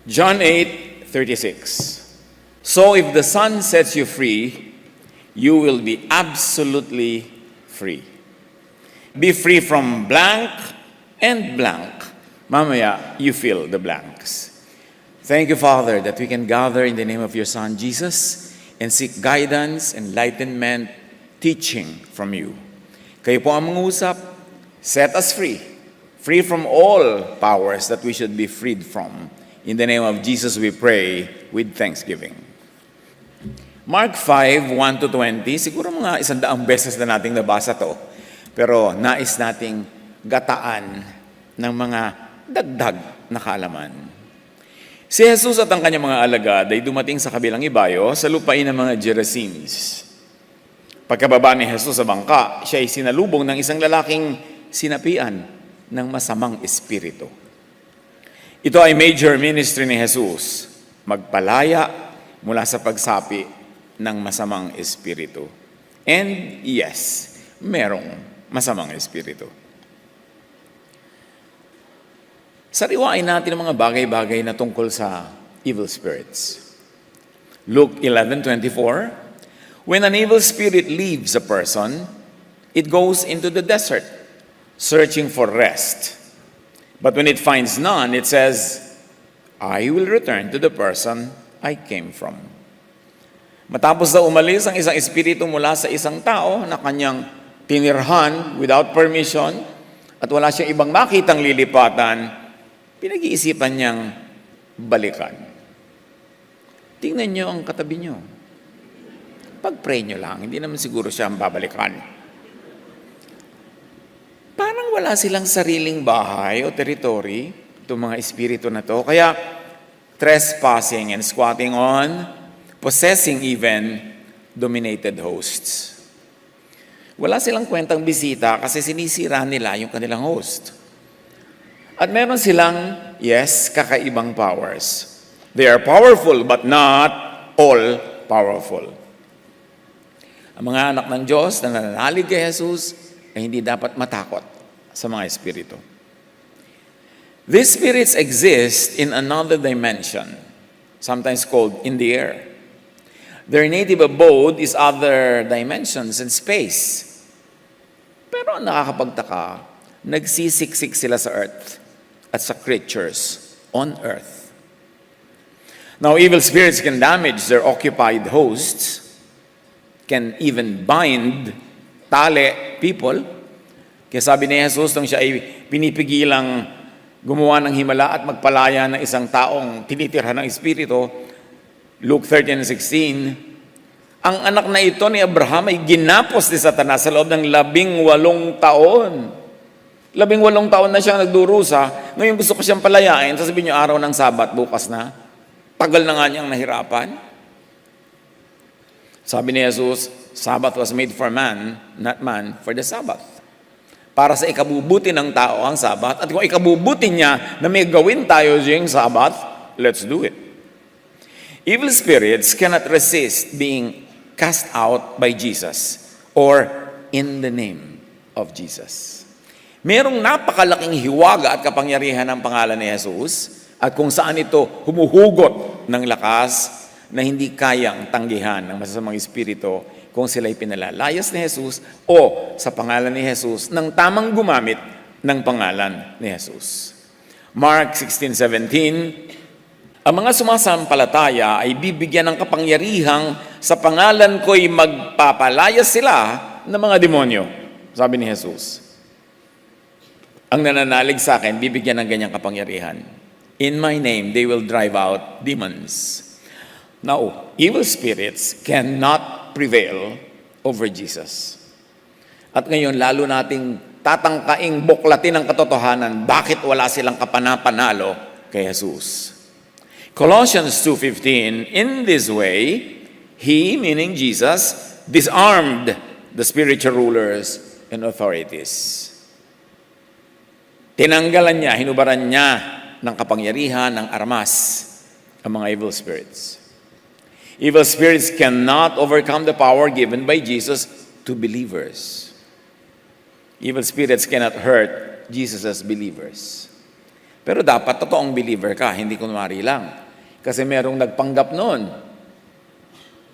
John 8:36. So if the Son sets you free, you will be absolutely free. Be free from blank and blank. Mamaya, you fill the blanks. Thank you, Father, that we can gather in the name of your Son, Jesus, and seek guidance, enlightenment, teaching from you. Kayo po ang mangusap, set us free. Free from all powers that we should be freed from. In the name of Jesus we pray with thanksgiving. Mark 5:1-20, siguro mga 100 beses na nating nabasa to. Pero nais nating gataan ng mga dagdag na kaalaman. Si Jesus at ang kanyang mga alagad ay dumating sa kabilang ibayo sa lupain ng mga Gerasenes. Pagkababa ni Jesus sa bangka, siya ay sinalubong ng isang lalaking sinapian ng masamang espiritu. Ito ay major ministry ni Jesus, magpalaya mula sa pagsapi ng masamang espiritu. And yes, merong masamang espiritu. Sariwain natin ang mga bagay-bagay na tungkol sa evil spirits. Luke 11:24, when an evil spirit leaves a person, it goes into the desert, searching for rest. But when it finds none, it says, I will return to the person I came from. Matapos na umalis ang isang espiritu mula sa isang tao na kanyang tinirhan without permission at wala siyang ibang makitang lilipatan, pinag-iisipan niyang balikan. Tingnan niyo ang katabi niyo. Pag-pray niyo lang, hindi naman siguro siya ang babalikan. Parang wala silang sariling bahay o territory, itong mga espiritu na to. Kaya trespassing and squatting on, possessing even dominated hosts. Wala silang kwentang bisita kasi sinisira nila yung kanilang host. At meron silang, yes, kakaibang powers. They are powerful but not all powerful. Ang mga anak ng Diyos na nananalig kay Jesus ay hindi dapat matakot sa mga espiritu. These spirits exist in another dimension, sometimes called in the air. Their native abode is other dimensions and space. Pero ang nakakapagtaka, nagsisiksik sila sa earth at sa creatures on earth. Now, evil spirits can damage their occupied hosts, can even bind, tali people. Kaya sabi ni Jesus, nung siya ay pinipigilang gumawa ng himala at magpalaya ng isang taong tinitirhan ng espiritu, Luke 13:16, ang anak na ito ni Abraham ay ginapos ni Satanas sa loob ng 18 taon. 18 taon na siyang nagdurusa. Ngayon gusto ko siyang palayain. Sasabihin niyo, araw ng Sabat, bukas na. Tagal na nga niyang nahirapan. Sabi ni Jesus, Sabbath was made for man, not man for the Sabbath. Para sa ikabubuti ng tao ang Sabbath. At kung ikabubuti niya na may gawin tayo during Sabbath, let's do it. Evil spirits cannot resist being cast out by Jesus or in the name of Jesus. Merong napakalaking hiwaga at kapangyarihan ng pangalan ni Jesus at kung saan ito humuhugot ng lakas na hindi kayang tanggihan ng masasamang espiritu kung sila'y pinalalayas ni Jesus o sa pangalan ni Jesus nang tamang gumamit ng pangalan ni Jesus. Mark 16:17, ang mga sumasampalataya ay bibigyan ng kapangyarihang sa pangalan ko'y magpapalayas sila ng mga demonyo. Sabi ni Jesus. Ang nananalig sa akin, bibigyan ng ganyang kapangyarihan. In my name, they will drive out demons. Now, evil spirits cannot prevail over Jesus. At ngayon, lalo nating tatangkaing buklatin ang katotohanan, bakit wala silang kapanapanalo kay Jesus. Colossians 2:15, in this way, He, meaning Jesus, disarmed the spiritual rulers and authorities. Tinanggalan niya, hinubaran niya ng kapangyarihan, ng armas, ang mga evil spirits. Evil spirits cannot overcome the power given by Jesus to believers. Evil spirits cannot hurt Jesus as believers. Pero dapat totoong believer ka, hindi kunwari lang. Kasi merong nagpanggap noon.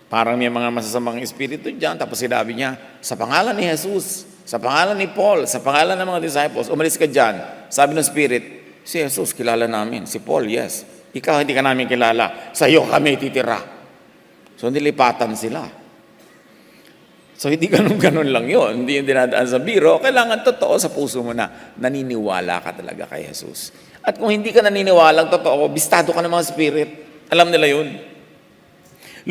Parang may mga masasamang espiritu dyan, tapos sinabi niya, sa pangalan ni Jesus, sa pangalan ni Paul, sa pangalan ng mga disciples, umalis ka dyan. Sabi ng spirit, si Jesus, kilala namin. Si Paul, yes. Ikaw, hindi ka namin kilala. Sa iyo kami titira. So, nilipatan sila. So, hindi ganun-ganun lang yun. Hindi yung dinadaan sa biro. Kailangan totoo sa puso mo na naniniwala ka talaga kay Jesus. At kung hindi ka naniniwalang totoo, bistado ka ng mga spirit. Alam nila yun.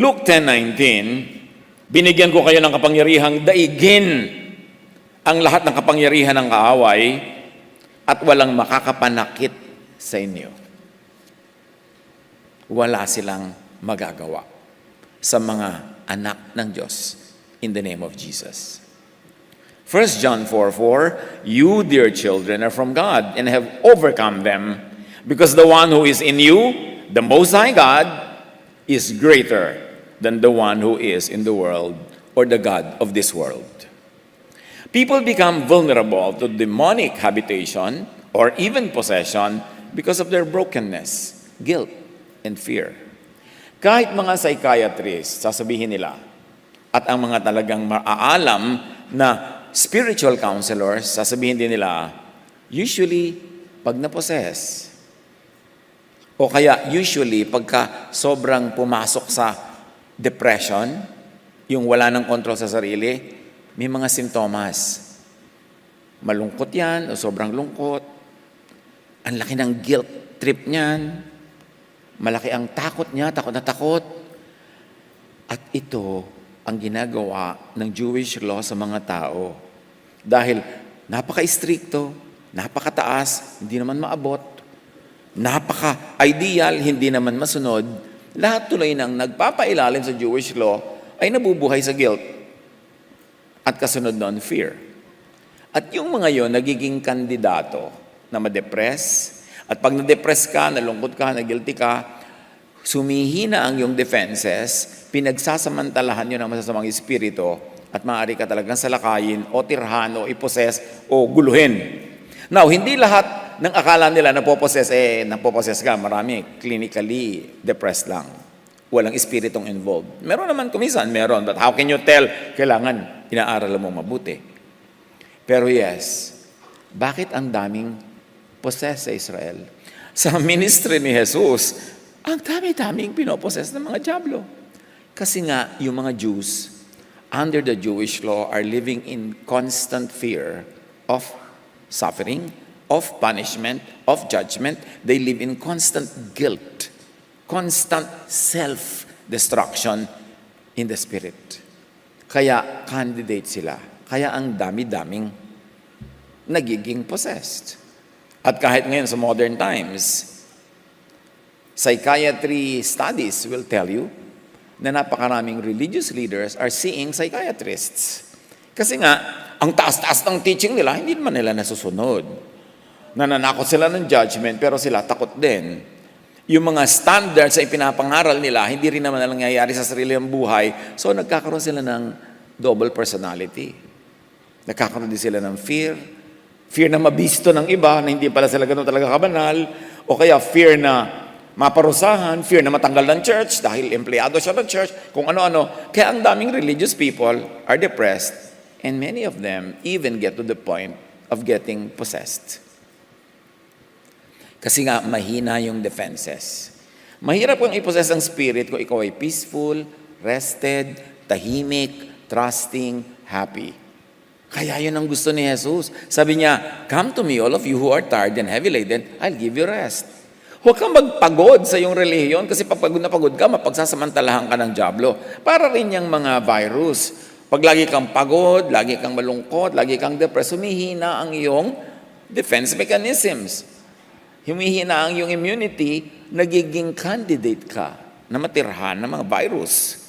Luke 10:19, binigyan ko kayo ng kapangyarihang daigin ang lahat ng kapangyarihan ng kaaway at walang makakapanakit sa inyo. Wala silang magagawa sa mga anak ng Diyos in the name of Jesus. 1 John 4:4, you, dear children, are from God and have overcome them, because the one who is in you, the Most High God, is greater than the one who is in the world or the god of this world. People become vulnerable to demonic habitation or even possession because of their brokenness, guilt, and fear. Kahit mga psychiatrists, sasabihin nila, at ang mga talagang maaalam na spiritual counselors, sasabihin din nila, usually, pag na-possess, o kaya usually, pagka sobrang pumasok sa depression, yung wala ng kontrol sa sarili, may mga sintomas. Malungkot yan, o sobrang lungkot. Ang laki ng guilt trip niyan. Malaki ang takot niya, takot na takot. At ito ang ginagawa ng Jewish law sa mga tao. Dahil napaka-istrikto, napakataas, hindi naman maabot, napaka-ideal, hindi naman masunod, lahat tuloy ng nagpapailalim sa Jewish law ay nabubuhay sa guilt at kasunod nun, fear. At yung mga yon nagiging kandidato na ma-depress. At pag na-depress ka, nalungkot ka, na-guilty ka, sumihina ang iyong defenses, pinagsasamantalahan yun ng masasamang espiritu at maaari ka talagang salakayin o tirhan o iposes o guluhin. Now, hindi lahat ng akala nila napoposes, napoposes ka. Marami, clinically depressed lang. Walang espiritong involved. Meron naman kumisan, meron. But how can you tell? Kailangan, inaaral mo mabuti. Pero yes, bakit ang daming possess sa Israel? Sa ministry ni Jesus, ang dami-daming pinoposes ng mga diablo. Kasi nga, yung mga Jews, under the Jewish law, are living in constant fear of suffering, of punishment, of judgment. They live in constant guilt, constant self-destruction in the spirit. Kaya candidate sila. Kaya ang dami-daming nagiging possessed. At kahit ngayon sa modern times, psychiatry studies will tell you na napakaraming religious leaders are seeing psychiatrists. Kasi nga, ang taas-taas ng teaching nila, hindi naman nila nasusunod. Nananakot sila ng judgment, pero sila takot din. Yung mga standards sa ipinapangaral nila, hindi rin naman nangyayari sa sarili ng buhay. So, nagkakaroon sila ng double personality. Nagkakaroon din sila ng fear. Fear na mabisto ng iba, na hindi pala sila ganun talaga kabanal. O kaya fear na maparusahan, fear na matanggal ng church dahil empleyado siya ng church, kung ano-ano. Kaya ang daming religious people are depressed, and many of them even get to the point of getting possessed. Kasi nga, mahina yung defenses. Mahirap kung i-possess ang spirit kung ikaw ay peaceful, rested, tahimik, trusting, happy. Kaya yun ang gusto ni Jesus. Sabi niya, come to me, all of you who are tired and heavy laden, I'll give you rest. Huwag kang magpagod sa iyong relihiyon kasi pag pagod na pagod ka, mapagsasamantalahan ka ng diablo. Para rin yung mga virus. Pag lagi kang pagod, lagi kang malungkot, lagi kang depressed, humihina ang iyong defense mechanisms. Humihina ang iyong immunity, nagiging candidate ka na matirhan ng mga virus.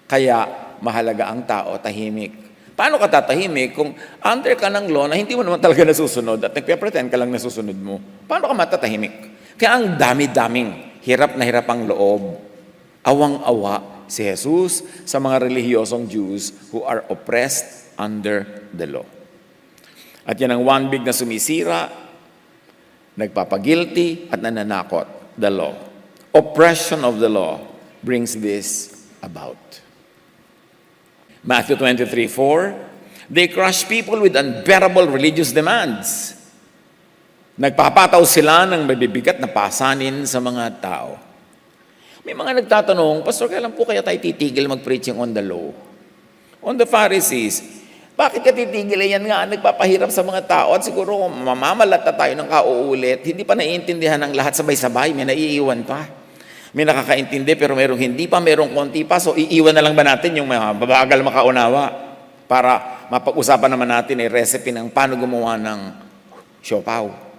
Kaya mahalaga ang tao, tahimik. Paano ka tatahimik kung under ka ng law na hindi mo naman talaga nasusunod at nagpe-pretend ka lang nasusunod mo? Paano ka matatahimik? Kaya ang dami-daming hirap na hirap ang loob. Awang-awa si Jesus sa mga relihiyosong Jews who are oppressed under the law. At yan ang one big na sumisira nagpapagilty at nananakot the law. Oppression of the law brings this about. Matthew 23:4, they crush people with unbearable religious demands. Nagpapataw sila ng mabibigat na pasanin sa mga tao. May mga nagtatanong, Pastor, kailan po kaya tayo titigil mag-preaching on the law? On the Pharisees, bakit ka titigil? Yan nga, nagpapahirap sa mga tao at siguro mamamalat na tayo ng kauulit. Hindi pa naiintindihan ng lahat sabay-sabay, may naiiwan pa. May nakakaintindi pero merong hindi pa, merong konti pa. So iiwan na lang ba natin yung mabagal makaunawa para mapag-usapan naman natin ay recipe ng paano gumawa ng siopaw.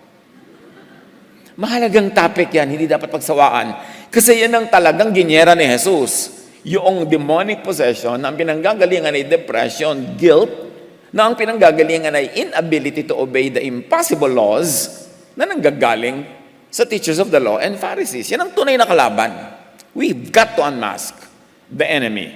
Mahalagang topic yan, hindi dapat pagsawaan. Kasi yan ang talagang ginyera ni Jesus. Yung demonic possession na ang pinanggagalingan ay depression, guilt, na ang pinanggagalingan ay inability to obey the impossible laws na nanggagaling sa teachers of the law and Pharisees. Yan ang tunay na kalaban. We've got to unmask the enemy.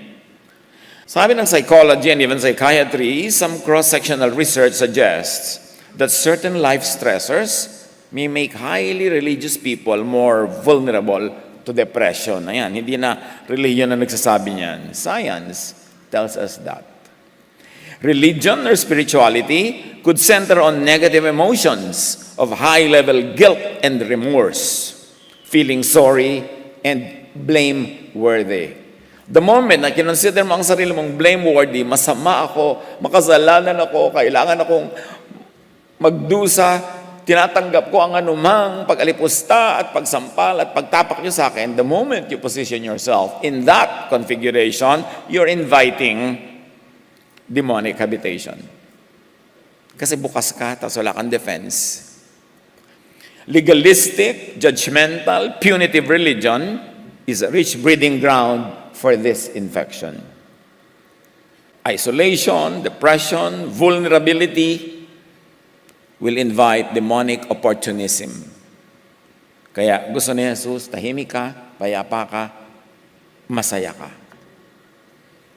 Sabi ng psychology and even psychiatry, some cross-sectional research suggests that certain life stressors may make highly religious people more vulnerable to depression. Ayan, hindi na religion na nagsasabi niyan. Science tells us that. Religion or spirituality could center on negative emotions of high-level guilt and remorse, feeling sorry and blame-worthy. The moment na kinonsider mo ang sarili mong blameworthy, masama ako, makasalanan ako, kailangan akong magdusa, tinatanggap ko ang anumang pag-alipusta at pagsampal at pagtapak nyo sa akin, the moment you position yourself in that configuration, you're inviting demonic habitation. Kasi bukas ka, tapos wala kang defense. Legalistic, judgmental, punitive religion is a rich breeding ground for this infection. Isolation, depression, vulnerability will invite demonic opportunism. Kaya gusto ni Jesus, tahimik ka, payapa ka, masaya ka.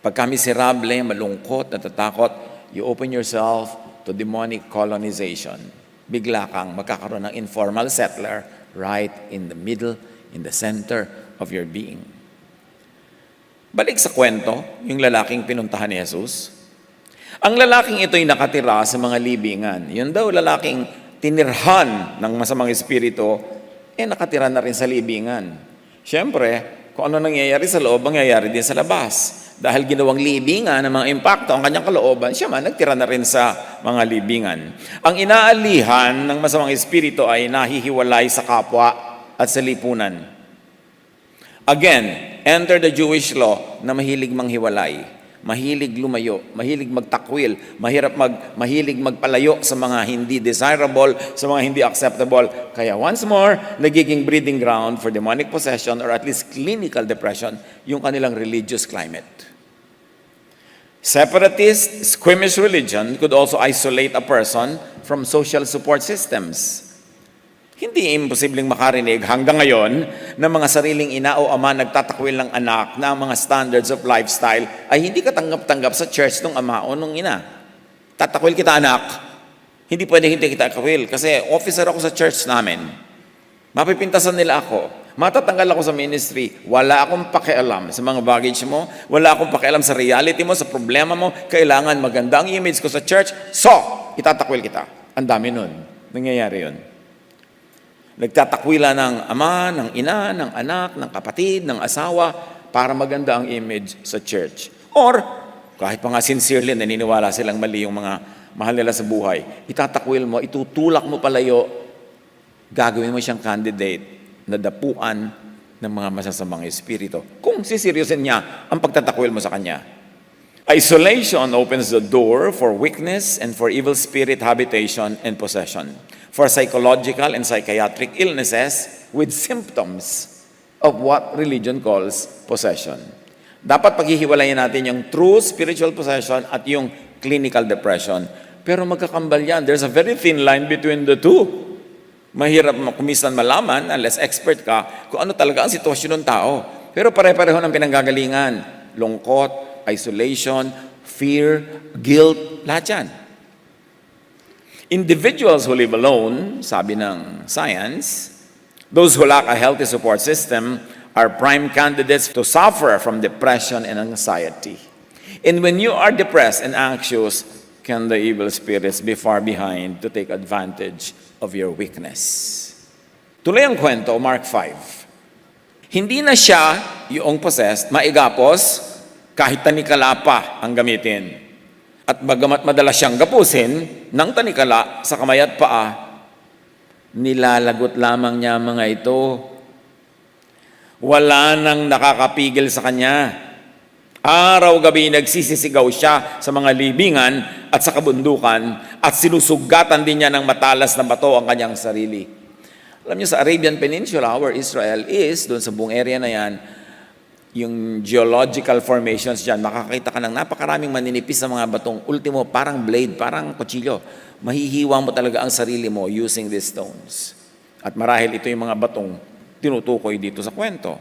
Pagka miserable, malungkot, natatakot, you open yourself to demonic colonization. Bigla kang magkakaroon ng informal settler right in the middle, in the center of your being. Balik sa kwento, yung lalaking pinuntahan ni Jesus. Ang lalaking ito'y nakatira sa mga libingan. Yun daw lalaking tinirhan ng masamang espiritu, nakatira na rin sa libingan. Siyempre, kung ano nangyayari sa loob, mangyayari din sa labas. Dahil ginawang libingan ng mga impacto ang kanyang kalooban, siya man nagtira na rin sa mga libingan. Ang inaalihan ng masamang espiritu ay nahihiwalay sa kapwa at sa lipunan. Again, enter the Jewish law na mahilig manghiwalay. Mahilig lumayo, mahilig magtakwil, mahilig magpalayo sa mga hindi desirable, sa mga hindi acceptable. Kaya once more, nagiging breeding ground for demonic possession or at least clinical depression yung kanilang religious climate. Separatist, squeamish religion could also isolate a person from social support systems. Hindi imposibleng makarinig hanggang ngayon na mga sariling ina o ama nagtatakwil ng anak na ang mga standards of lifestyle ay hindi katanggap-tanggap sa church ng ama o ng ina. Tatakwil kita anak, hindi pwede hindi kita takwil kasi officer ako sa church namin. Mapipintasan nila ako, matatanggal ako sa ministry, wala akong pakialam sa mga baggage mo, wala akong pakialam sa reality mo, sa problema mo, kailangan maganda ang image ko sa church, so itatakwil kita. Ang dami nun, nangyayari yun. Nagtatakwila ng ama, ng ina, ng anak, ng kapatid, ng asawa para maganda ang image sa church. Or, kahit pa nga sincerely naniniwala silang mali yung mga mahal nila sa buhay, itatakwil mo, itutulak mo palayo, gagawin mo siyang candidate na dapuan ng mga masasamang espiritu. Kung siseryosin niya ang pagtatakwil mo sa kanya. Isolation opens the door for weakness and for evil spirit habitation and possession. For psychological and psychiatric illnesses with symptoms of what religion calls possession. Dapat paghihiwalayin natin yung true spiritual possession at yung clinical depression. Pero magkakambal yan. There's a very thin line between the two. Mahirap kumisan malaman, unless expert ka, kung ano talaga ang sitwasyon ng tao. Pero pare-pareho ng pinanggagalingan. Lungkot, isolation, fear, guilt, lahat yan. Individuals who live alone, sabi ng science, those who lack a healthy support system are prime candidates to suffer from depression and anxiety. And when you are depressed and anxious, can the evil spirits be far behind to take advantage of your weakness? Tuloy ang kwento, Mark 5. Hindi na siya yung possessed, maigapos, kahit tanikala pa ang gamitin. At bagamat madalas siyang gapusin ng tanikala sa kamay at paa, nilalagot lamang niya mga ito. Wala nang nakakapigil sa kanya. Araw-gabi nagsisisigaw siya sa mga libingan at sa kabundukan at sinusugatan din niya ng matalas na bato ang kanyang sarili. Alam niyo, sa Arabian Peninsula, where Israel is, doon sa buong area na yan, yung geological formations dyan, makakita ka ng napakaraming maninipis na mga batong, ultimo, parang blade, parang kutsilyo. Mahihiwa mo talaga ang sarili mo using these stones. At marahil ito yung mga batong tinutukoy dito sa kwento.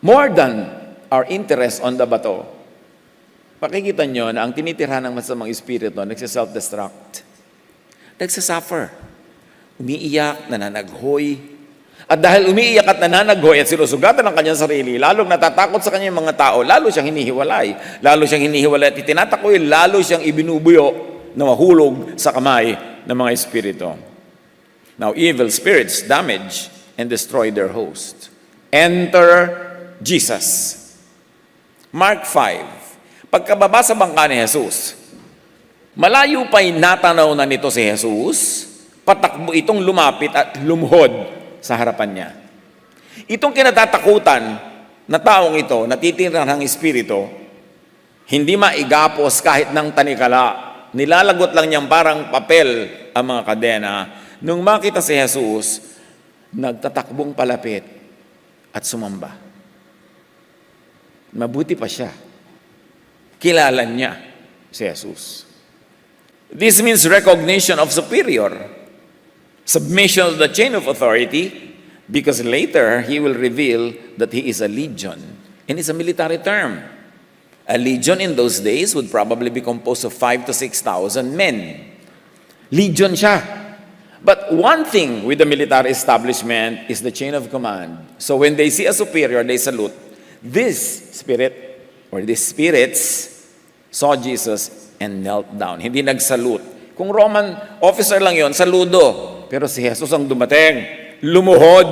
More than our interest on the bato, pakikita nyo na ang tinitirhan ng masamang espiritu, nagsiself-destruct, nagsasuffer, umiiyak, nananaghoy. At dahil umiiyak at nananaghoy at sinusugatan ng kanyang sarili, lalong natatakot sa kanyang mga tao, lalo siyang hinihiwalay. Lalo siyang hinihiwalay at itinatakoy, lalo siyang ibinubuyo na mahulog sa kamay ng mga espiritu. Now, evil spirits damage and destroy their host. Enter Jesus. Mark 5. Pagkababa sa bangka ni Jesus, malayo pa'y natanaw na nito si Jesus, patakbo itong lumapit at lumuhod sa harapan niya. Itong kinatatakutan na taong ito, natitira ng espiritu, hindi maigapos kahit ng tanikala. Nilalagot lang niyang parang papel ang mga kadena. Nung makita si Jesus, nagtatakbong palapit at sumamba. Mabuti pa siya. Kilala niya si Jesus. This means recognition of superior. Submission to the chain of authority, because later he will reveal that he is a legion. And it's a military term. A legion in those days would probably be composed of 5,000 to 6,000 men. Legion siya. But one thing with the military establishment is the chain of command. So when they see a superior, they salute. This spirit, or these spirits, saw Jesus and knelt down. Hindi nagsalute. Kung Roman officer lang yon, saludo. Pero si Jesus ang dumating, lumuhod.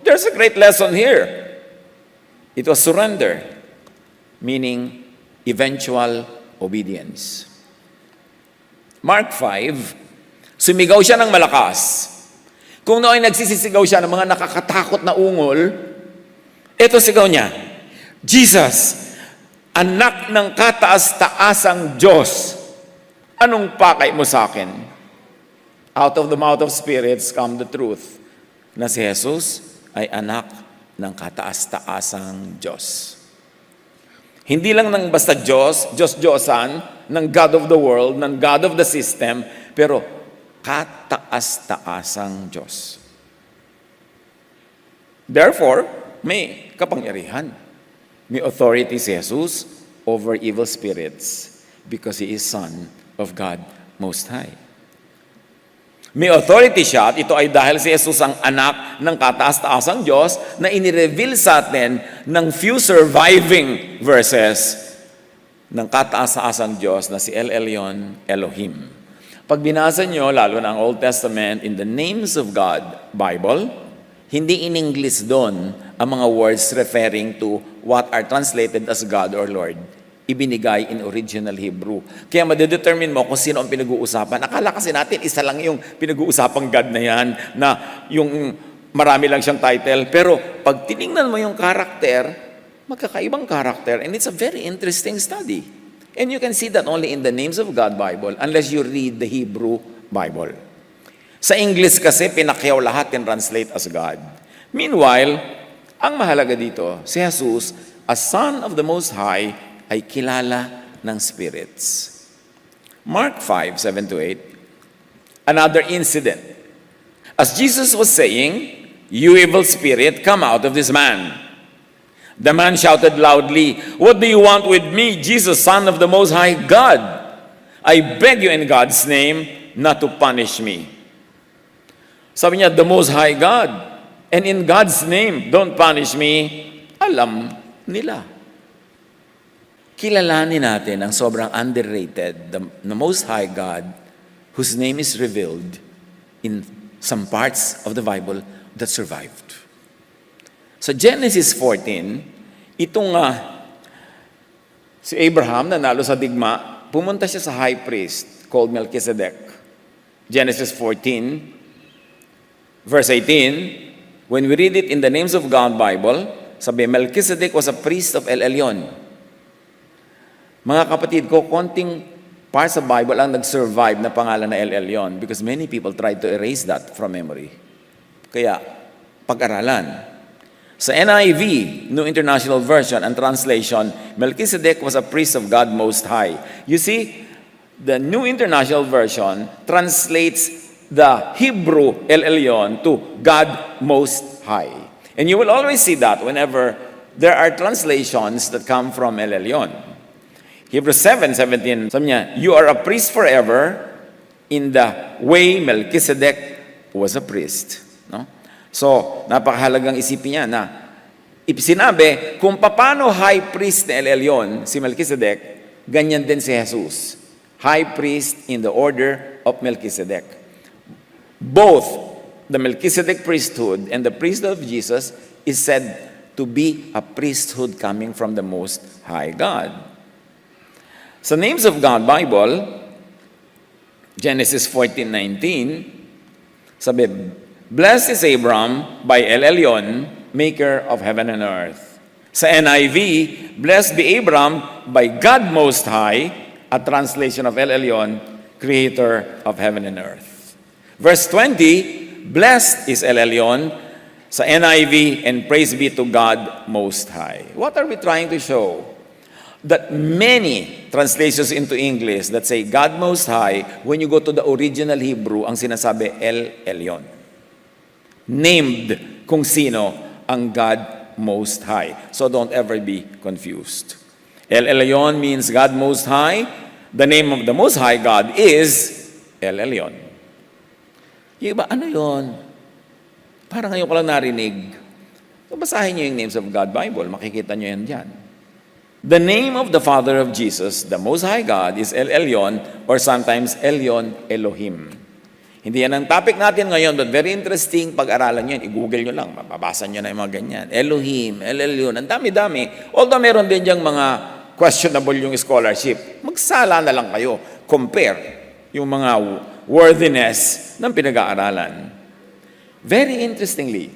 There's a great lesson here. It was surrender, meaning eventual obedience. Mark 5, sumigaw siya ng malakas. Kung noon nagsisisigaw siya ng mga nakakatakot na ungol, ito sigaw niya, Jesus, anak ng kataas-taasang Diyos, anong pakay mo sa akin? Out of the mouth of spirits come the truth na si Jesus ay anak ng kataas-taasang Diyos. Hindi lang ng basta Diyos, Diyos-Diyosan, ng God of the world, ng God of the system, pero kataas-taasang Diyos. Therefore, may kapangyarihan. May authority si Jesus over evil spirits because He is Son of God Most High. May authority siya at ito ay dahil si Jesus ang anak ng kataas-taasang Diyos na inireveal sa atin ng few surviving verses ng kataas-taasang Diyos na si El Elyon Elohim. Pag binasa nyo, lalo na ang Old Testament, in the names of God, Bible, hindi in English doon ang mga words referring to what are translated as God or Lord. Ibinigay in original Hebrew. Kaya madedetermine mo kung sino ang pinag-uusapan. Akala kasi natin, isa lang yung pinag-uusapang God na yan, na yung marami lang siyang title. Pero pag tinignan mo yung karakter, magkakaibang karakter. And it's a very interesting study. And you can see that only in the names of God Bible, unless you read the Hebrew Bible. Sa English kasi, pinakyaw lahat and translate as God. Meanwhile, ang mahalaga dito, si Jesus, as Son of the Most High, ay kilala ng spirits. Mark 5:7-8, another incident. As Jesus was saying, "You evil spirit, come out of this man." The man shouted loudly, "What do you want with me, Jesus, Son of the Most High God? I beg you in God's name not to punish me. Sabi niya, the Most High God. And in God's name, don't punish me. Alam nila. Kilalanin natin ang sobrang underrated, the Most High God, whose name is revealed in some parts of the Bible that survived. Sa Genesis 14, itong si Abraham, nanalo sa digma, pumunta siya sa high priest called Melchizedek. Genesis 14, verse 18, when we read it in the Names of God Bible, sabi, Melchizedek was a priest of El Elyon. Mga kapatid ko, konting parts of Bible ang nag-survive na pangalan na El Elyon because many people tried to erase that from memory. Kaya, pag-aralan. Sa NIV, New International Version and Translation, Melchizedek was a priest of God Most High. You see, the New International Version translates the Hebrew El Elyon to God Most High. And you will always see that whenever there are translations that come from El Elyon. Hebrews 7:17, sabi niya, you are a priest forever in the way Melchizedek was a priest. No? So, napakahalagang isipin niya na sinabi, kung paano high priest na El Elyon, si Melchizedek, ganyan din si Jesus. High priest in the order of Melchizedek. Both the Melchizedek priesthood and the priesthood of Jesus is said to be a priesthood coming from the Most High God. Sa Names of God Bible, Genesis 14:19, sabi, blessed is Abram by El Elyon, maker of heaven and earth. Sa NIV, blessed be Abram by God Most High, a translation of El Elyon, creator of heaven and earth. Verse 20, blessed is El Elyon sa NIV, and praise be to God Most High. What are we trying to show? That many translations into English that say God Most High, when you go to the original Hebrew, ang sinasabi El Elyon. Named kung sino ang God Most High. So don't ever be confused. El Elyon means God Most High. The name of the Most High God is El Elyon. Yung iba, ano yun? Parang ngayon ko lang narinig. So basahin niyo yung Names of God Bible. Makikita niyo yan dyan. The name of the Father of Jesus, the Most High God, is El Elyon or sometimes Elyon Elohim. Hindi yan ang topic natin ngayon, but very interesting pag-aralan nyo yan. I-google nyo lang, mababasa nyo na yung mga ganyan. Elohim, El Elyon, ang dami-dami. Although meron din diyang mga questionable yung scholarship, magsala na lang kayo. Compare yung mga worthiness ng pinag-aaralan. Very interestingly,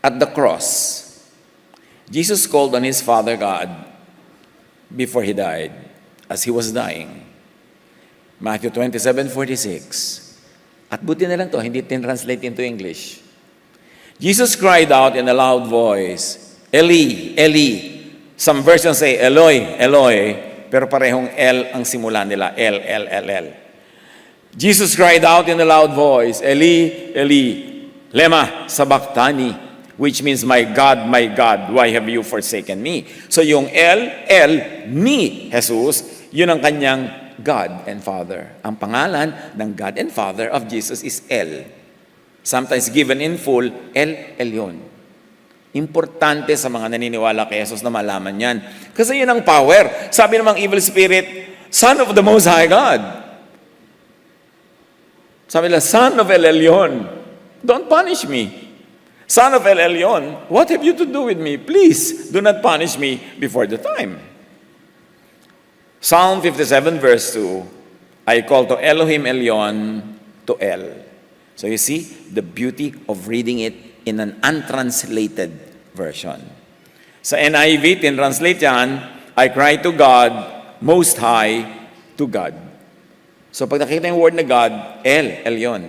at the cross, Jesus called on His Father God before He died, as He was dying. Matthew 27:46. At buti na lang to, hindi translate into English. Jesus cried out in a loud voice, Eli, Eli. Some versions say, Eloi, Eloi. Pero parehong El ang simula nila. El. Jesus cried out in a loud voice, Eli, Eli, lema sabachthani, which means, my God, why have you forsaken me? So yung El ni Jesus, yun ang kanyang God and Father. Ang pangalan ng God and Father of Jesus is El. Sometimes given in full, El Elyon. Importante sa mga naniniwala kay Jesus na malaman yan. Kasi yun ang power. Sabi namang evil spirit, Son of the Most High God. Sabi nila, Son of El Elyon, don't punish me. Son of El Elyon, what have you to do with me? Please, do not punish me before the time. Psalm 57 verse 2, I call to Elohim Elyon to El. So you see the beauty of reading it in an untranslated version. Sa NIV, tinranslate yan, I cry to God, Most High, to God. So pag nakita yung word na God, El, Elyon.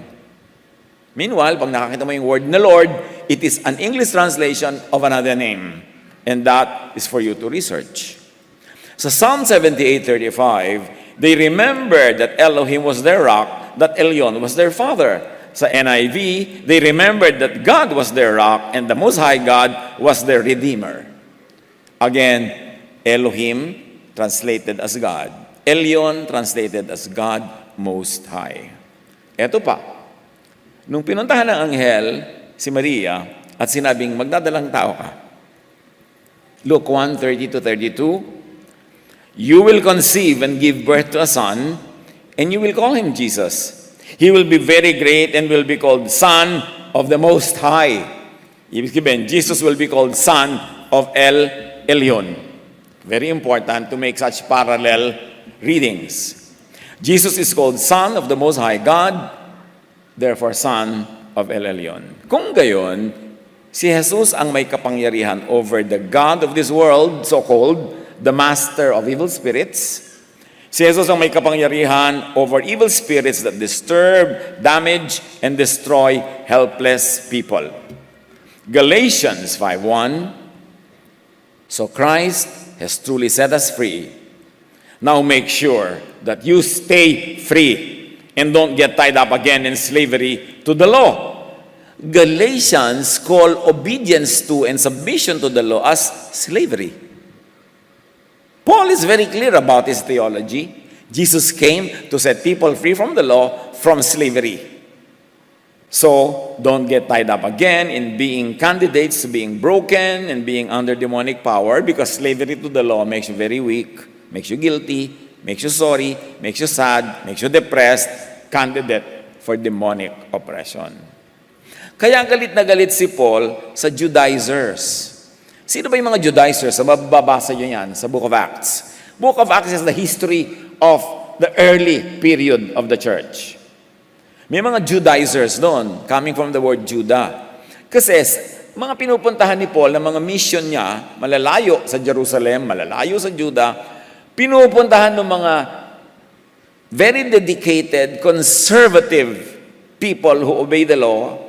Meanwhile, pag nakakita mo yung word na Lord, it is an English translation of another name. And that is for you to research. Sa Psalm 78:35, they remembered that Elohim was their rock, that Elyon was their father. Sa NIV, they remembered that God was their rock and the Most High God was their Redeemer. Again, Elohim translated as God. Elyon translated as God Most High. Eto pa, nung pinuntahan ng anghel si Maria at sinabing magdadalang tao ka, Luke 1:30-32, you will conceive and give birth to a son, and you will call him Jesus. He will be very great and will be called Son of the Most High. Ibig sabihin, Jesus will be called Son of El Elyon. Very important to make such parallel readings. Jesus is called Son of the Most High God, therefore Son of El Elyon. Kung gayon, si Jesus ang may kapangyarihan over the God of this world, so-called the master of evil spirits. Si Jesus ang may kapangyarihan over evil spirits that disturb, damage, and destroy helpless people. Galatians 5:1, so Christ has truly set us free. Now make sure that you stay free and don't get tied up again in slavery to the law. Galatians call obedience to and submission to the law as slavery. Paul is very clear about his theology. Jesus came to set people free from the law, from slavery. So, don't get tied up again in being candidates to being broken and being under demonic power, because slavery to the law makes you very weak, makes you guilty, makes you sorry, makes you sad, makes you depressed, candidate for demonic oppression. Kaya galit na galit si Paul sa Judaizers. Sino ba yung mga Judaizers? Mababasa nyo yan sa Book of Acts. Book of Acts is the history of the early period of the church. May mga Judaizers doon, coming from the word Judah. Kasi mga pinupuntahan ni Paul, ng mga mission niya, malalayo sa Jerusalem, malalayo sa Judah, pinupuntahan ng mga very dedicated, conservative people who obey the law.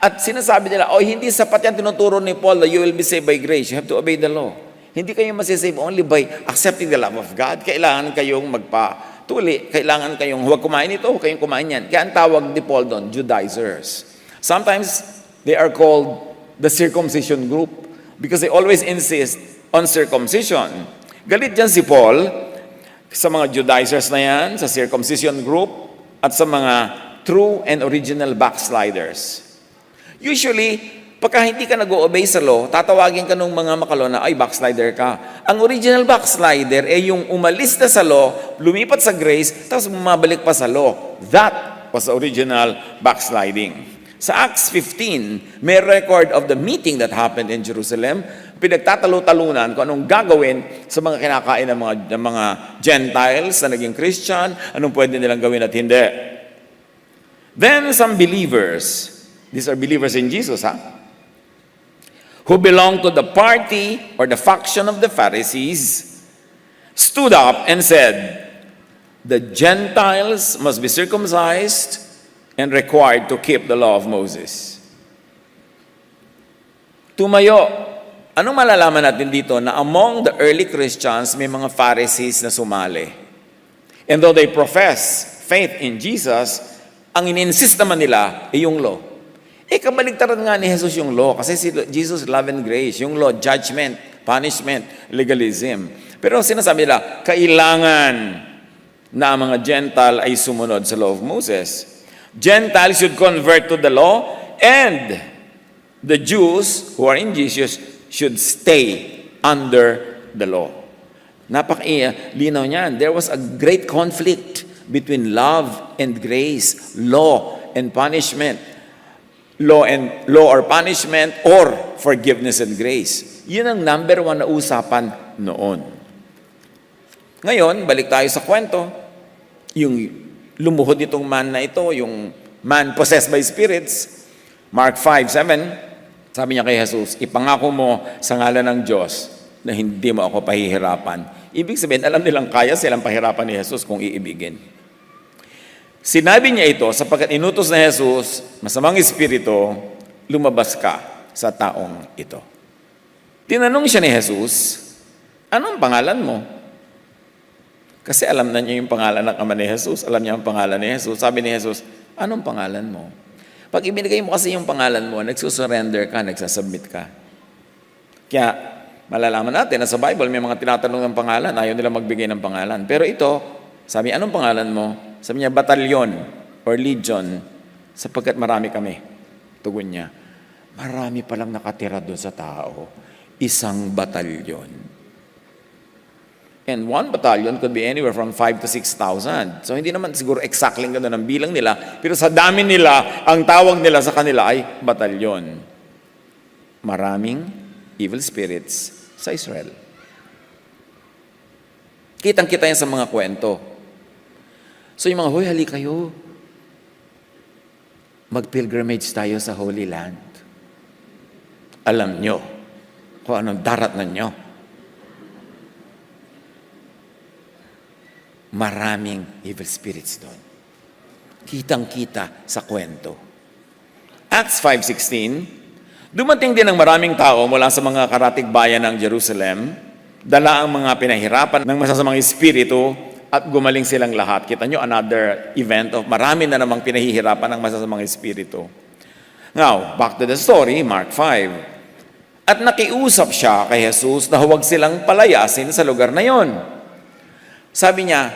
At sinasabi nila, hindi sapat yan tinuturo ni Paul that you will be saved by grace. You have to obey the law. Hindi kayo masisave only by accepting the love of God. Kailangan kayong magpatuli. Kailangan kayong huwag kumain ito, huwag kayong kumain yan. Kaya ang tawag ni Paul doon, Judaizers. Sometimes, they are called the circumcision group because they always insist on circumcision. Galit dyan si Paul sa mga Judaizers na yan, sa circumcision group, at sa mga true and original backsliders. Usually, pagka hindi ka nag-o-obey sa law, tatawagin ka ng mga makalo na, ay, backslider ka. Ang original backslider ay yung umalis na sa law, lumipat sa grace, tapos bumabalik pa sa law. That was the original backsliding. Sa Acts 15, may record of the meeting that happened in Jerusalem. Pinagtatalo-talunan kung anong gagawin sa mga kinakain ng mga Gentiles na naging Christian, anong pwede nilang gawin at hindi. Then some believers, these are believers in Jesus, who belong to the party or the faction of the Pharisees, stood up and said, the Gentiles must be circumcised and required to keep the law of Moses. Tumayo. Anong malalaman natin dito? Na among the early Christians, may mga Pharisees na sumali. And though they profess faith in Jesus, ang ininsist naman nila ay yung law. Kabaligtaran nga ni Jesus yung law, kasi si Jesus love and grace, yung law, judgment, punishment, legalism. Pero sinasabi nila, kailangan na ang mga Gentile ay sumunod sa law of Moses. Gentiles should convert to the law, and the Jews who are in Jesus should stay under the law. Napakalinaw niyan. There was a great conflict between love and grace, law and punishment. Law or punishment, or forgiveness and grace. Yun ang number one na usapan noon. Ngayon, balik tayo sa kwento. Yung lumuhod itong man na ito, yung man possessed by spirits. Mark 5:7, sabi niya kay Jesus, ipangako mo sa ngalan ng Diyos na hindi mo ako pahihirapan. Ibig sabihin, alam nilang kaya silang pahirapan ni Jesus kung iibigin. Sinabi niya ito sapagkat inutos na Jesus, masamang espiritu, lumabas ka sa taong ito. Tinanong siya ni Jesus, anong pangalan mo? Kasi alam na niya yung pangalan ng ama ni Jesus, alam niya ang pangalan ni Jesus. Sabi ni Jesus, anong pangalan mo? Pag ibinigay mo kasi yung pangalan mo, nagsusurrender ka, nagsasubmit ka. Kaya, Malalaman natin na sa Bible may mga tinatanong ng pangalan, ayaw nila magbigay ng pangalan. Pero ito, sabi, anong pangalan mo? Sabi niya, batalyon or legion, sapagkat marami kami. Tugon niya, marami palang nakatira doon sa tao. Isang batalyon. And one battalion could be anywhere from 5 to 6,000. So hindi naman siguro exactly gano'n ang bilang nila, pero sa dami nila, ang tawag nila sa kanila ay batalyon. Maraming evil spirits sa Israel. Kitang-kita yan sa mga kwento. So yung mga, hoy, hali kayo. Mag-pilgrimage tayo sa Holy Land. Alam nyo kung anong daratnan nyo. Maraming evil spirits doon. Kitang-kita sa kwento. Acts 5:16, dumating din ang maraming tao mula sa mga karatig bayan ng Jerusalem, dala ang mga pinahirapan ng masasamang espiritu at gumaling silang lahat. Kita nyo, another event of marami na namang pinahihirapan ng masasamang espiritu. Now, back to the story, Mark 5. At nakiusap siya kay Jesus na huwag silang palayasin sa lugar na yon. Sabi niya,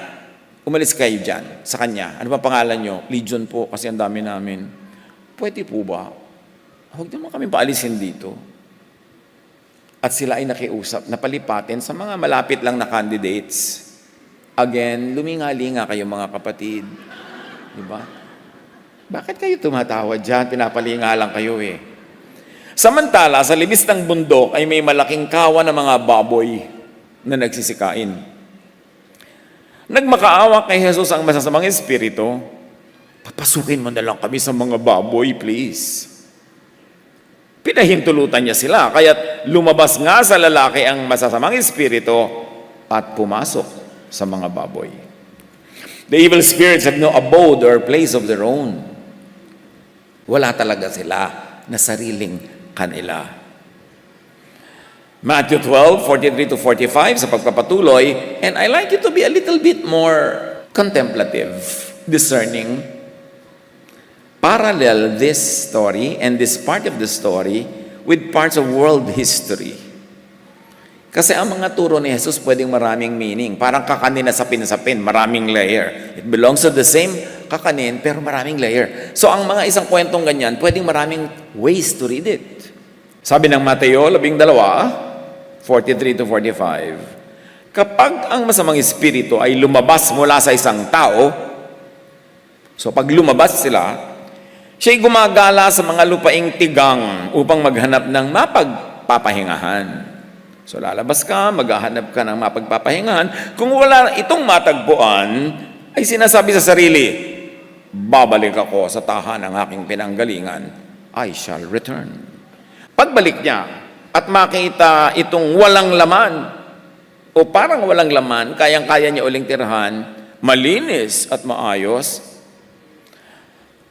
umalis kayo dyan sa kanya. Ano ba pangalan nyo? Legion po, kasi ang dami namin. Pwede po ba? Huwag naman kami paalisin dito. At sila ay nakiusap na palipatin sa mga malapit lang na candidates. Again, luminga-linga kayo mga kapatid. Diba? Bakit kayo tumatawa dyan? Pinapalinga lang kayo eh. Samantala, sa libis ng bundok ay may malaking kawan ng mga baboy na nagsisikain. Nagmakaawa kay Jesus ang masasamang espiritu, papasukin mo na lang kami sa mga baboy, please. Pinahintulutan niya sila, kaya't lumabas nga sa lalaki ang masasamang espiritu at pumasok sa mga baboy. The evil spirits have no abode or place of their own. Wala talaga sila na sariling kanila. Matthew 12:43-45 sa pagpapatuloy, and I like you to be a little bit more contemplative, discerning. Parallel this story and this part of the story with parts of world history. Kasi ang mga turo ni Jesus pwedeng maraming meaning. Parang kakanin na sapin-sapin, maraming layer. It belongs to the same kakanin, pero maraming layer. So ang mga isang kwentong ganyan, pwedeng maraming ways to read it. Sabi ng Mateo 12:43-45, kapag ang masamang espiritu ay lumabas mula sa isang tao, so pag lumabas sila, siya'y gumagala sa mga lupaing tigang upang maghanap ng mapagpapahingahan. So lalabas ka, maghahanap ka ng mapagpapahingahan. Kung wala itong matagpuan, ay sinasabi sa sarili, babalik ako sa tahanan ng aking pinanggalingan. I shall return. Pagbalik niya, at makita itong walang laman, o parang walang laman, kayang-kaya niya uling tirahan, malinis at maayos,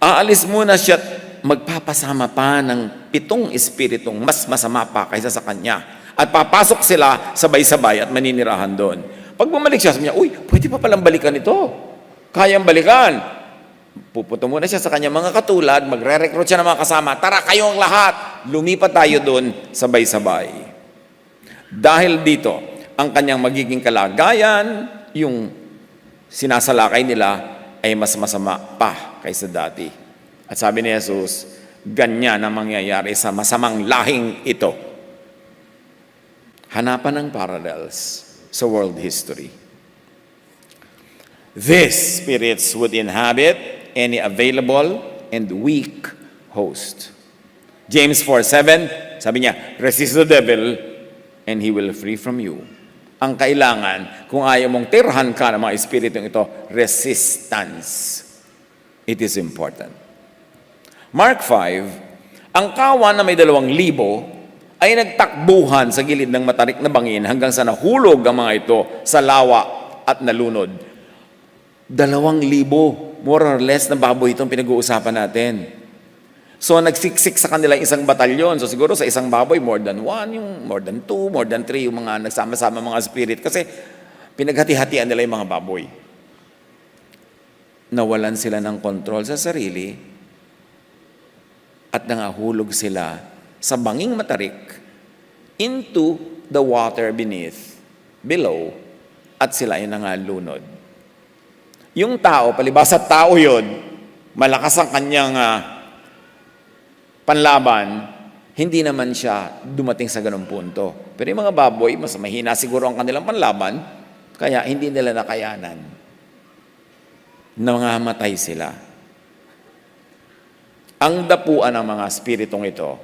aalis muna siya at magpapasama pa ng 7 espiritong mas masama pa kaysa sa kanya. At papasok sila sabay-sabay at maninirahan doon. Pag bumalik siya, sabi niya, uy, pwede pa palang balikan ito. Kayang balikan. Pupunta muna siya sa kanyang mga katulad, magre-recruit siya ng mga kasama, tara kayong lahat, lumipat tayo doon sabay-sabay. Dahil dito, ang kanyang magiging kalagayan, yung sinasalakay nila, ay mas masama pa kaysa dati. At sabi ni Jesus, ganyan ang mangyayari sa masamang lahing ito. Hanapan ng parallels sa world history. These spirits would inhabit any available and weak host. James 4:7, sabi niya, resist the devil and he will free from you. Ang kailangan, kung ayaw mong tirhan ka ng mga espiritong ito, resistance. It is important. Mark 5, ang kawan na may 2,000 ay nagtakbuhan sa gilid ng matarik na bangin hanggang sa nahulog ang mga ito sa lawa at nalunod. 2,000, more or less, na baboy itong pinag-uusapan natin. So, nagsiksik sa kanila isang batalyon. So, siguro sa isang baboy, more than 1, yung more than 2, more than 3, yung mga nagsama-sama mga spirit. Kasi, pinaghati-hatian nila yung mga baboy. Nawalan sila ng kontrol sa sarili at nangahulog sila sa banging matarik into the water below, at sila ay nangalunod. Yung tao, palibasa tao yun, malakas ang kanyang panlaban, hindi naman siya dumating sa ganung punto. Pero yung mga baboy, mas mahina siguro ang kanilang panlaban, kaya hindi nila nakayanan. Nangamatay sila. Ang dapuan ng mga espiritong ito,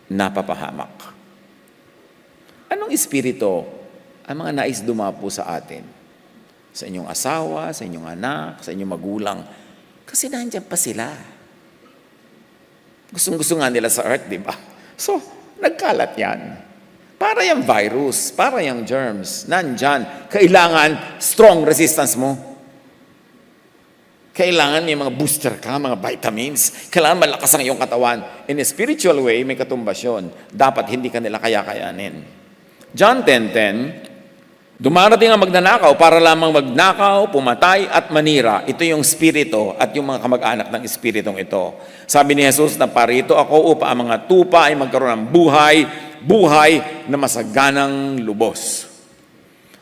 napapahamak. Anong espiritu ang mga nais dumapo sa atin? Sa inyong asawa, sa inyong anak, sa inyong magulang. Kasi nandiyan pa sila. Gustong-gusto nga nila sa earth, di ba? So, nagkalat yan. Para yung virus, para yung germs, nandyan. Kailangan strong resistance mo. Kailangan may mga booster ka, mga vitamins. Kailangan malakas ang iyong katawan. In a spiritual way, may katumbasyon. Dapat hindi ka nila kaya-kayanin. John 10:10, dumarating ang magnanakaw para lamang magnakaw, pumatay at manira. Ito yung spirito at yung mga kamag-anak ng espiritong ito. Sabi ni Jesus na parito ako upang ang mga tupa ay magkaroon ng buhay na masaganang lubos.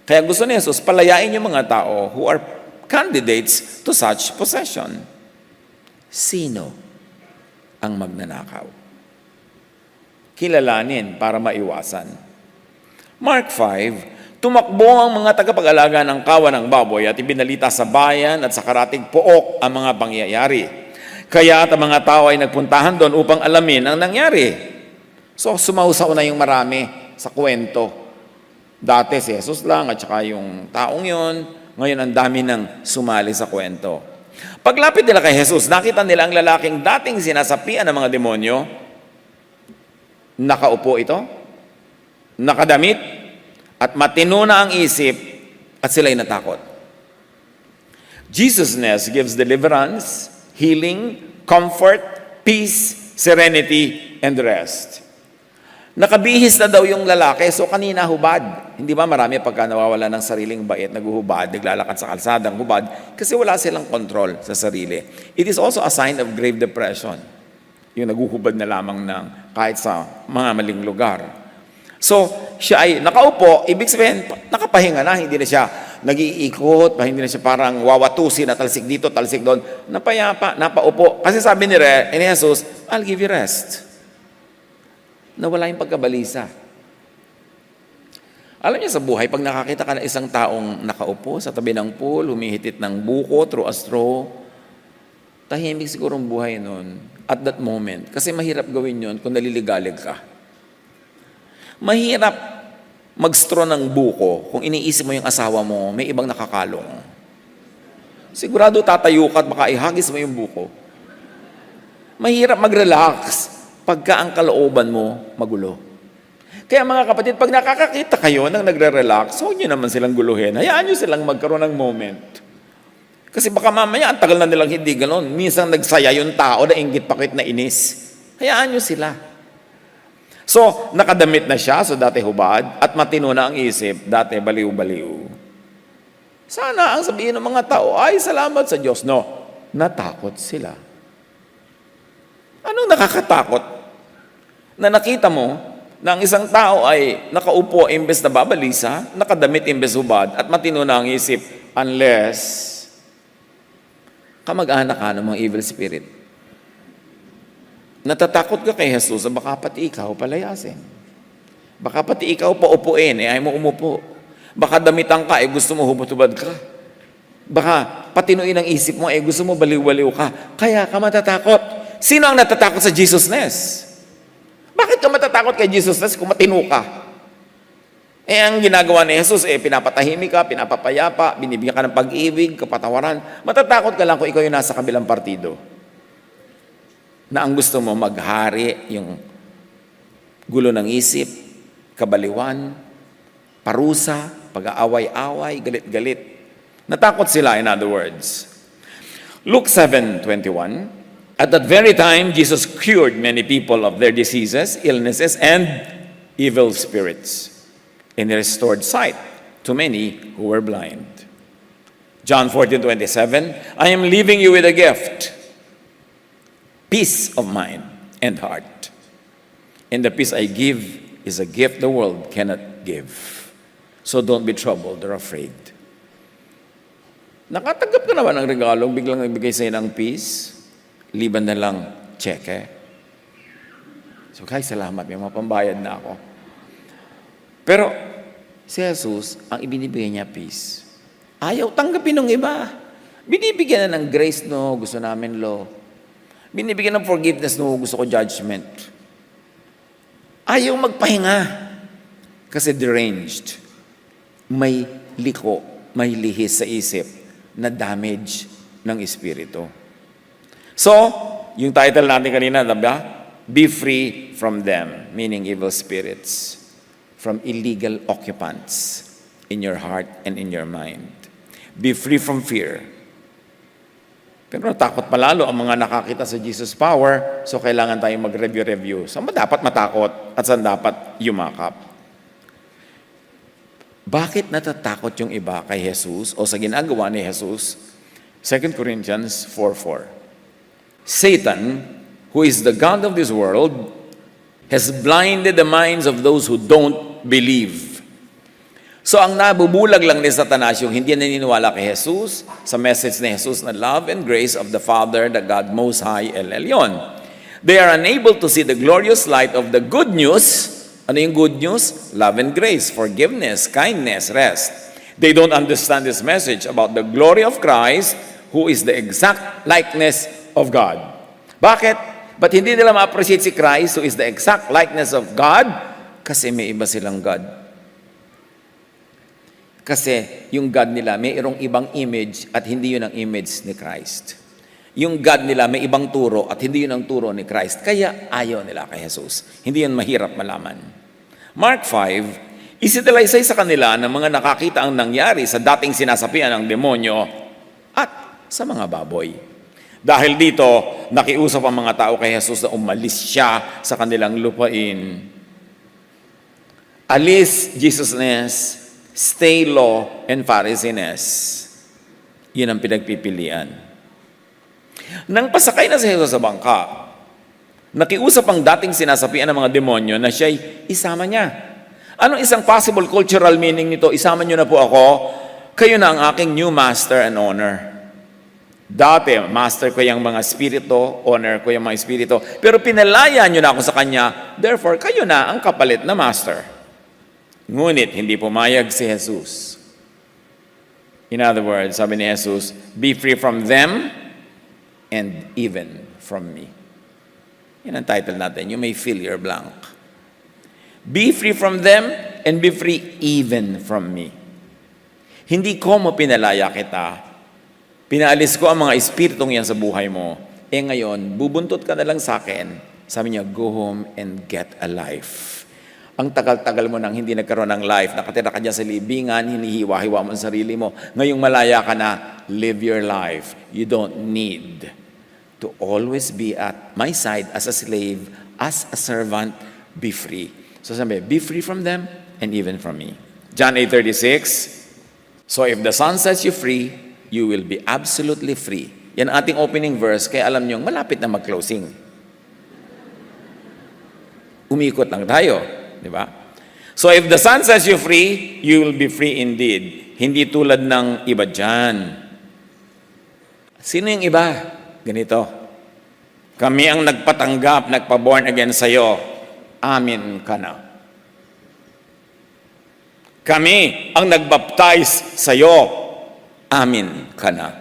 Kaya gusto ni Jesus palayain yung mga tao who are candidates to such possession. Sino ang magnanakaw? Kilalanin para maiwasan. Mark 5, tumakbo ang mga tagapag-alaga ng kawan ng baboy at ibinalita sa bayan at sa karatig pook ang mga pangyayari. Kaya at ang mga tao ay nagpuntahan doon upang alamin ang nangyari. So sumausaw na yung marami sa kwento. Dati si Jesus lang at saka yung taong yon. Ngayon ang dami nang sumali sa kwento. Paglapit nila kay Jesus, nakita nila ang lalaking dating sinasapian ng mga demonyo. Nakaupo ito, nakadamit, at matino na ang isip, at sila'y natakot. Jesus' gives deliverance, healing, comfort, peace, serenity, and rest. Nakabihis na daw yung lalaki, so kanina hubad. Hindi ba marami pagka nawawala ng sariling bait, naguhubad, naglalakad sa kalsadang hubad, kasi wala silang control sa sarili. It is also a sign of grave depression. Yung naguhubad na lamang ng kahit sa mga maling lugar. So, siya ay nakaupo, ibig sabihin, nakapahinga na, hindi na siya nag-iikot, hindi na siya parang wawatusin na talsik dito, talsik doon. Napayapa, napaupo. Kasi sabi ni Jesus, I'll give you rest. Nawala yung pagkabalisa. Alam niyo sa buhay, pag nakakita ka ng isang taong nakaupo sa tabi ng pool, humihitit ng buko through a straw, tahimik siguro ang buhay nun at that moment. Kasi mahirap gawin yun kung naliligalig ka. Mahirap mag-straw ng buko kung iniisip mo yung asawa mo, may ibang nakakalong. Sigurado tatayo ka at baka ihagis mo yung buko. Mahirap mag-relax pagka ang kalooban mo magulo. Kaya mga kapatid, pag nakakakita kayo nang nagre-relax, huwag nyo naman silang guluhin. Hayaan nyo silang magkaroon ng moment. Kasi baka mamaya, ang tagal na nilang hindi gano'n. Minsan nagsaya yung tao na inggit pakit na inis. Hayaan nyo sila. So, nakadamit na siya, so dati hubad, at matino na ang isip, dati baliw-baliw. Sana ang sabihin ng mga tao, ay salamat sa Diyos. No, natakot sila. Anong nakakatakot? Na nakita mo na ang isang tao ay nakaupo imbes na babalisa, nakadamit imbes hubad, at matino na ang isip, unless kamag-anak ka ng mga evil spirit. Natatakot ka kay Jesus, baka pati ikaw palayasin. Baka pati ikaw paupuin, ayaw mo umupo. Baka damitan ka, gusto mo hubad-hubad ka. Baka patinuin ang isip mo, gusto mo baliw-baliw ka. Kaya ka matatakot. Sino ang natatakot sa Jesus-ness? Bakit ka matatakot kay Jesus-ness kung matino ka? Ang ginagawa ni Jesus, pinapatahimik ka, pinapapayapa, binibigyan ka ng pag-ibig, kapatawaran. Matatakot ka lang kung ikaw yung nasa kabilang partido. Na ang gusto mo maghari, yung gulo ng isip, kabaliwan, parusa, pag-aaway-away, galit-galit. Natakot sila, in other words. Luke 7:21, at that very time, Jesus cured many people of their diseases, illnesses, and evil spirits. And he restored sight to many who were blind. John 14:27, I am leaving you with a gift, peace of mind and heart. And the peace I give is a gift the world cannot give. So don't be troubled or afraid. Nakatanggap ka naman ng regalo, biglang nagbigay sa'yo ng peace, liban na lang cheque. So guys, salamat, may mga pambayad na ako. Pero si Jesus, ang ibinibigay niya peace. Ayaw tanggapin ng iba. Binibigyan na ng grace, no, gusto namin law. Binibigyan ng forgiveness, no, gusto ko judgment. Ayaw magpahinga kasi deranged. May liko, may lihis sa isip na damage ng espiritu. So, yung title natin kanina, diba? Be free from them, meaning evil spirits, from illegal occupants in your heart and in your mind. Be free from fear. Pero natakot palalo ang mga nakakita sa Jesus power, so kailangan tayong mag-review. Saan ba dapat matakot at saan dapat yumakap? Bakit natatakot yung iba kay Jesus o sa ginagawa ni Jesus? 2 Corinthians 4:4. Satan, who is the god of this world, has blinded the minds of those who don't believe. So ang nabubulag lang ni Satanas yung hindi naniniwala kay Jesus, sa message ni Jesus na love and grace of the Father, the God Most High, El Elyon. They are unable to see the glorious light of the good news. Ano yung good news? Love and grace, forgiveness, kindness, rest. They don't understand this message about the glory of Christ, who is the exact likeness of God. Bakit? Ba't hindi nila ma-appreciate si Christ, who is the exact likeness of God? Kasi may iba silang God. Kasi yung God nila, mayroong ibang image at hindi yun ang image ni Christ. Yung God nila, may ibang turo at hindi yun ang turo ni Christ. Kaya ayaw nila kay Jesus. Hindi yun mahirap malaman. Mark 5, isinalaysay sa kanila ng mga nakakita ang nangyari sa dating sinasapian ng demonyo at sa mga baboy. Dahil dito, nakiusap ang mga tao kay Jesus na umalis siya sa kanilang lupain. Alis Jesusness, stay law, and Pharisees. Yun ang pinagpipilian. Nang pasakay na si Jesus sa bangka, nakiusap ang dating sinasapian ng mga demonyo na siya'y isama niya. Anong isang possible cultural meaning nito? Isama niyo na po ako, kayo na ang aking new master and owner. Dati, master ko yung mga spirito, owner ko yung mga spirito, pero pinalaya niyo na ako sa kanya, therefore, kayo na ang kapalit na master. Ngunit, hindi pumayag si Jesus. In other words, sabi ni Jesus, be free from them and even from me. Yan ang title natin. You may fill your blank. Be free from them and be free even from me. Hindi ko mo pinalaya kita. Pinaalis ko ang mga espiritong yan sa buhay mo. Ngayon, bubuntot ka na lang sa akin. Sabi niya, go home and get a life. Ang tagal-tagal mo nang hindi nagkaroon ng life, nakatira ka dyan sa libingan, hinihiwa-hiwa mo ang sarili mo. Ngayong malaya ka na, live your life. You don't need to always be at my side as a slave, as a servant, be free. So sabi, be free from them and even from me. John 8:36, so if the Son sets you free, you will be absolutely free. Yan ating opening verse, kaya alam nyo, malapit na mag-closing. Umikot lang tayo. Di ba? So if the Son sets you free, you will be free indeed. Hindi tulad ng iba dyan. Sino yung iba? Ganito. Kami ang nagpatanggap, nagpa-born again sa'yo. Amin ka na. Kami ang nagbaptize sa'yo. Amin ka na.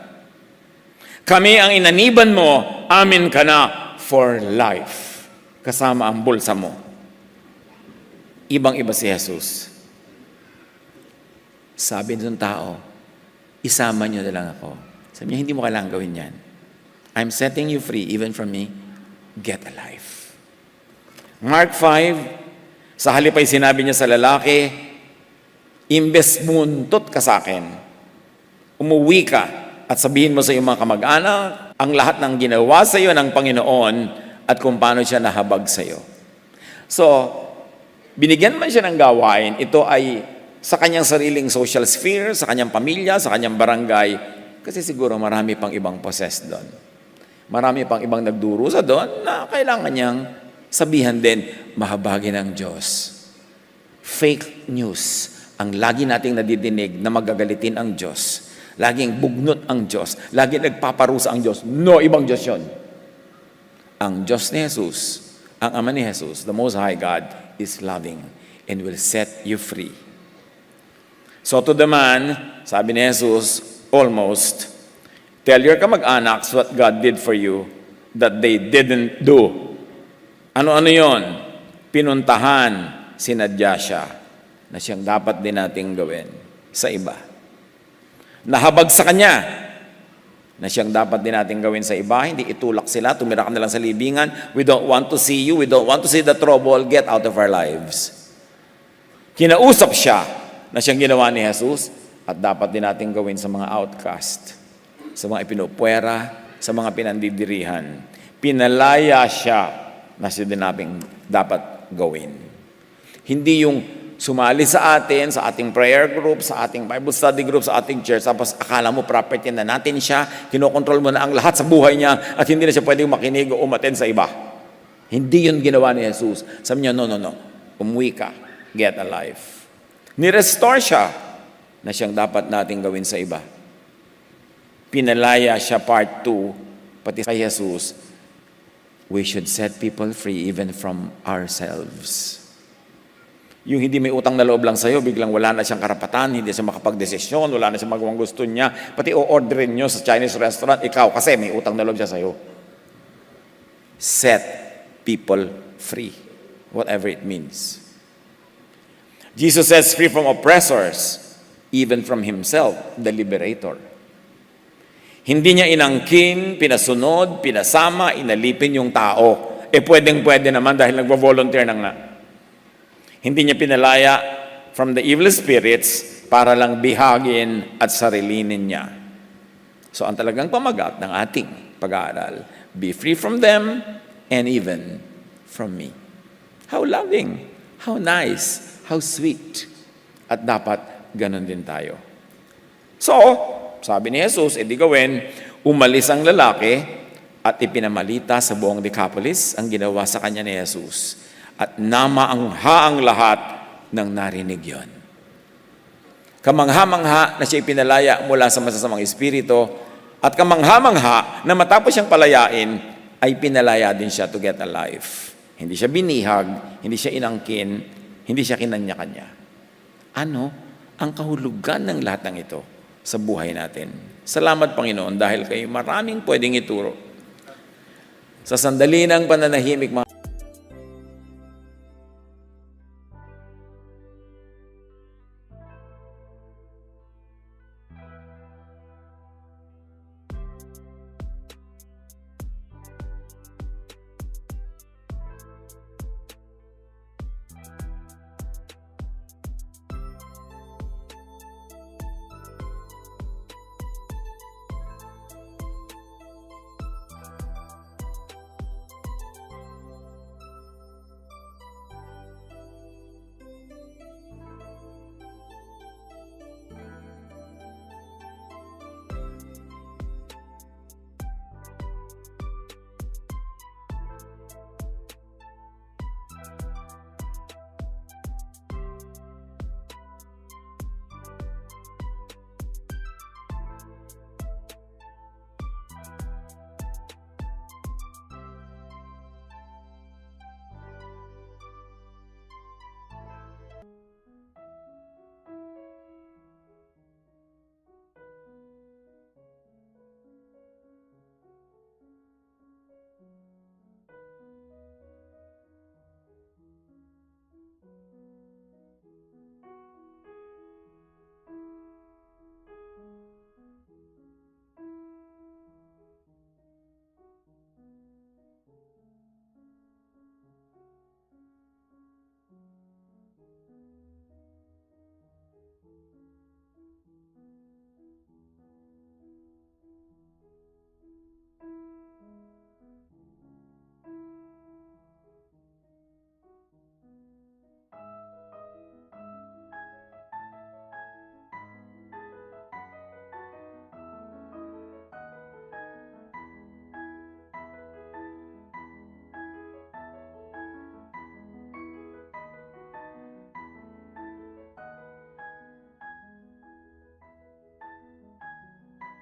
Kami ang inaniban mo. Amin ka na for life. Kasama ang bulsa mo. Ibang-iba si Jesus. Sabi ng tao, isama niyo na lang ako. Sabi niya, hindi mo kailangan gawin yan. I'm setting you free even from me. Get a life. Mark 5, sa halip ay sinabi niya sa lalaki, imbes buntot ka sa akin, umuwi ka at sabihin mo sa iyong mga kamag-anak ang lahat ng ginawa sa iyo ng Panginoon at kung paano siya nahabag sa iyo. So, binigyan man siya ng gawain, ito ay sa kanyang sariling social sphere, sa kanyang pamilya, sa kanyang barangay, kasi siguro marami pang ibang possessed doon. Marami pang ibang nagdurusa doon na kailangan niyang sabihan din, mahabagin ang Diyos. fake news ang lagi nating nadidinig na magagalitin ang Diyos. Laging bugnot ang Diyos. Laging nagpaparusa ang Diyos. No, ibang Diyos yun. Ang Diyos ni Jesus, ang Ama ni Jesus, the Most High God, is loving and will set you free. So to the man, sabi ni Jesus, almost, tell your kamag-anaks what God did for you that they didn't do. Ano-ano yon? Pinuntahan, sinadya siya na siyang dapat din nating gawin sa iba. Nahabag sa kanya na siyang dapat din nating gawin sa iba. Hindi itulak sila, tumira ka na lang sa libingan. We don't want to see you. We don't want to see the trouble. Get out of our lives. Kinausap siya na siyang ginawa ni Jesus at dapat din nating gawin sa mga outcast, sa mga ipinupwera, sa mga pinandidirihan. Pinalaya siya na siya din nating dapat gawin. Hindi yung sumali sa atin, sa ating prayer group, sa ating Bible study group, sa ating church, tapos akala mo property na natin siya, kinokontrol mo na ang lahat sa buhay niya, at hindi na siya pwedeng makinig o umaten sa iba. Hindi yun ginawa ni Jesus. Sabi niya, no. Umuwi ka. Get a life. Ni-restore siya na siyang dapat nating gawin sa iba. Pinalaya siya, part 2, pati kay Jesus, we should set people free even from ourselves. Yung hindi may utang na loob lang sa'yo, biglang wala na siyang karapatan, hindi siya makapag-desisyon, wala na siyang magawang gusto niya, pati o-orderin nyo sa Chinese restaurant, ikaw kasi may utang na loob siya sa'yo. Set people free, whatever it means. Jesus sets free from oppressors, even from himself, the liberator. Hindi niya inangkin, pinasunod, pinasama, inalipin yung tao. Pwedeng-pwede naman dahil nagvo-volunteer na nga. Hindi niya pinalaya from the evil spirits para lang bihagin at sarilinin niya. So ang talagang pamagat ng ating pag-aaral, be free from them and even from me. How loving, how nice, how sweet. At dapat ganun din tayo. So, sabi ni Jesus, edi gawin, umalis ang lalaki at ipinamalita sa buong Decapolis ang ginawa sa kanya ni Jesus. At namaangha ang lahat ng narinig yon. Kamangha-mangha na siya ipinalaya mula sa masasamang espiritu at kamangha-mangha na matapos siyang palayain ay pinalaya din siya to get a life. Hindi siya binihag, hindi siya inangkin, hindi siya kinanya-kanya. Ano ang kahulugan ng lahat ng ito sa buhay natin? Salamat Panginoon dahil kayo maraming pwedeng ituro. Sa sandali ng pananahimik,